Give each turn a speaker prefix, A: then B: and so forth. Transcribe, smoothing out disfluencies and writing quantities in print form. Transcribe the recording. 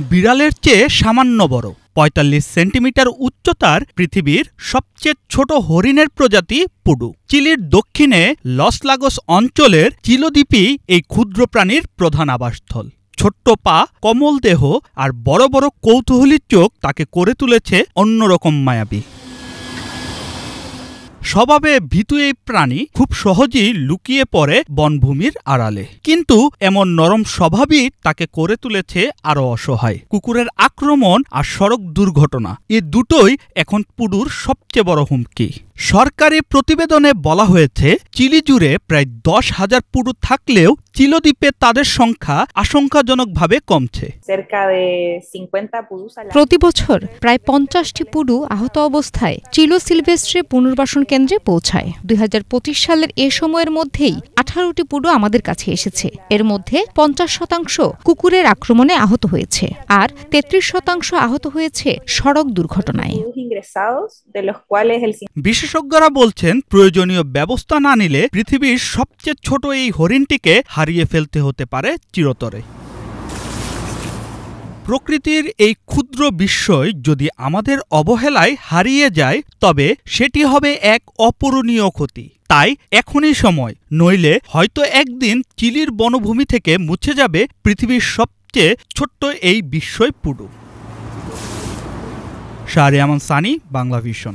A: বিড়ালের চেয়ে সামান্য বড়, ৪৫ সেন্টিমিটার উচ্চতার পৃথিবীর সবচেয়ে ছোট হরিণের প্রজাতি পুডু। চিলির দক্ষিণে লস লাগোস অঞ্চলের চিলো দ্বীপই এই ক্ষুদ্র প্রাণীর প্রধান আবাসস্থল। ছোট্ট পা, কোমল দেহ আর বড় বড় কৌতূহলী চোখ তাকে করে তুলেছে অন্যরকম মায়াবী। স্বভাবে ভীতু এই প্রাণী খুব সহজেই লুকিয়ে পড়ে বনভূমির আড়ালে, কিন্তু এমন নরম স্বভাবই তাকে করে তুলেছে আরও অসহায়। কুকুরের আক্রমণ আর সড়ক দুর্ঘটনা, এ দুটোই এখন পুডুর সবচেয়ে বড় হুমকি। সরকারি প্রতিবেদনে বলা হয়েছে, চিলি জুড়ে প্রায় ১০,০০০ পুডু থাকলেও চিলো দ্বীপে তাদের সংখ্যা আশঙ্কাজনকভাবে কমছে।
B: প্রতি বছর প্রায় ৫০টি পুডু আহত অবস্থায় চিলো সিলভেস্ট্রে পুনর্বাসন কেন্দ্রে পৌঁছায়। ২০২৫ সালের এ সময়ের মধ্যেই ১৮টি পুডু আমাদের কাছে এসেছে। এর মধ্যে ৫০% কুকুরের আক্রমণে আহত হয়েছে আর ৩৩% আহত হয়েছে সড়ক দুর্ঘটনায়।
A: বিশেষজ্ঞরা বলছেন, প্রয়োজনীয় ব্যবস্থা না নিলে পৃথিবীর সবচেয়ে ছোট এই হরিণটিকে হারিয়ে ফেলতে হতে পারে চিরতরে। প্রকৃতির এই ক্ষুদ্র বিস্ময় যদি আমাদের অবহেলায় হারিয়ে যায়, তবে সেটি হবে এক অপূরণীয় ক্ষতি। তাই এখনই সময়, নইলে হয়তো একদিন চিলির বনভূমি থেকে মুছে যাবে পৃথিবীর সবচেয়ে ছোট্ট এই বিস্ময় পুডু। শাহরিয়ার আমান সানি, বাংলা ভিশন।